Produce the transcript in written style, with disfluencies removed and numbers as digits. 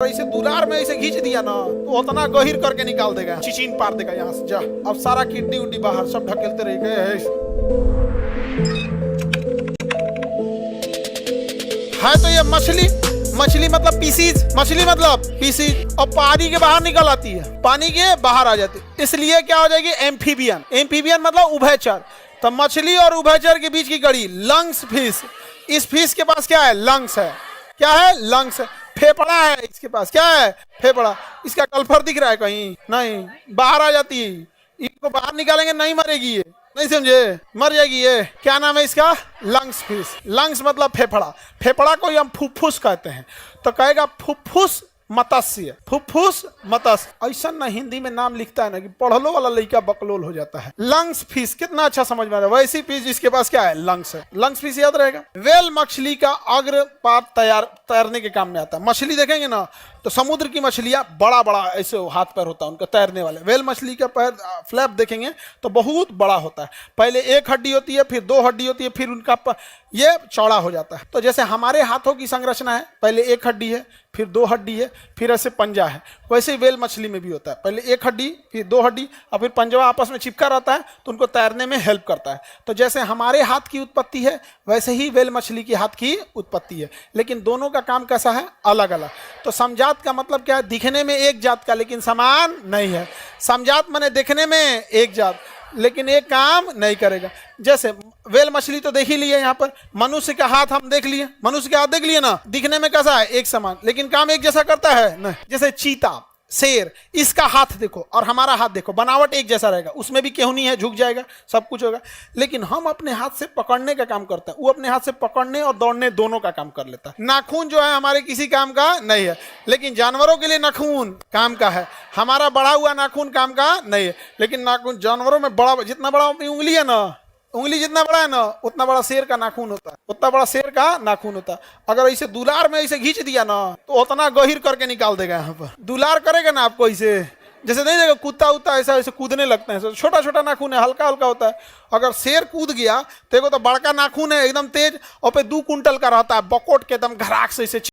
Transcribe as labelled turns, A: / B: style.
A: इसे दुलार में इसे खींच दिया ना तो उतना गहिर करके निकाल देगा, चिचिन पार देगा यहाँ से। जा अब सारा किडनी उड्डी बाहर सब ढकेलते रह गए है। तो ये मछली मतलब पीसीज, मछली मतलब पीसीज, और पानी के बाहर निकल आती है, पानी के बाहर आ जाती है, इसलिए क्या हो जाएगी एम्फीबियन। एम्फीबियन मतलब उभयचर। तो मछली और उभयचर के बीच की कड़ी लंग्स फिश। इस फिश के पास क्या है? लंग्स है। क्या है? लंग्स है। फेफड़ा है इसके पास। क्या है? फेफड़ा। इसका कल्फर दिख रहा है कहीं? नहीं, बाहर आ जाती है। इसको बाहर निकालेंगे नहीं मरेगी ये, नहीं समझे? मर जाएगी ये। क्या नाम है इसका? Lungs fish. लंग्स मतलब फेफड़ा। फेफड़ा को हम फुफ्फुस कहते हैं। तो कहेगा फुफ्फुस मत्स्य, फुफ्फुस मत्स्य। ऐसा ना हिंदी में नाम लिखता है ना कि पढ़लो वाला लड़का बकलोल हो जाता है। लंग्स फिश कितना अच्छा समझ में आ रहा है। वैसी फिश जिसके पास क्या है? लंग्स है। लंग्स फिश याद रहेगा। वेल मछली का अग्र पाद तैरने के काम में आता है। मछली देखेंगे ना तो समुद्र की मछलियां बड़ा बड़ा ऐसे हाथ पैर होता है उनका तैरने वाले। वेल मछली का पैर फ्लैप देखेंगे तो बहुत बड़ा होता है। पहले एक हड्डी होती है, फिर दो हड्डी होती है, फिर उनका ये चौड़ा हो जाता है। तो जैसे हमारे हाथों की संरचना है, पहले एक हड्डी है, फिर दो हड्डी है, फिर ऐसे पंजा है, वैसे ही वेल मछली में भी होता है। पहले एक हड्डी, फिर दो हड्डी, और फिर पंजवा आपस में चिपका रहता है तो उनको तैरने में हेल्प करता है। तो जैसे हमारे हाथ की उत्पत्ति है वैसे ही वेल मछली की हाथ की उत्पत्ति है, लेकिन दोनों का काम कैसा है? अलग अलग। तो समजात का मतलब क्या है? दिखने में एक जात का लेकिन समान नहीं है। समजात माने देखने में एक जात लेकिन एक काम नहीं करेगा। जैसे वेल मछली तो देख ही लिए यहाँ पर, मनुष्य का हाथ हम देख लिए, मनुष्य का हाथ देख लिए ना, दिखने में कैसा है? एक समान, लेकिन काम एक जैसा करता है नहीं। जैसे चीता, शेर, इसका हाथ देखो और हमारा हाथ देखो, बनावट एक जैसा रहेगा, उसमें भी केहूनी है, झुक जाएगा, सब कुछ होगा, लेकिन हम अपने हाथ से पकड़ने का काम करते हैं, वो अपने हाथ से पकड़ने और दौड़ने दोनों का काम कर लेता है। नाखून जो है हमारे किसी काम का नहीं है, लेकिन जानवरों के लिए नाखून काम का है। हमारा बढ़ा हुआ नाखून काम का नहीं है, लेकिन नाखून जानवरों में बड़ा, जितना बड़ा अपनी उंगली है ना, उंगली जितना बड़ा है ना उतना बड़ा शेर का नाखून होता है, उतना बड़ा शेर का नाखून होता है। अगर इसे दुलार में इसे खींच दिया ना तो उतना गहिर करके निकाल देगा। यहाँ पर दुलार करेगा ना आपको इसे, जैसे नहीं देखो कुत्ता उत्ता ऐसा ऐसे कूदने लगते हैं, छोटा छोटा नाखून है, हल्का हल्का होता है। अगर शेर कूद गया तो बड़का नाखून है एकदम तेज, और पे 2 कुंटल का रहता है, बकोट के एकदम घराक से इसे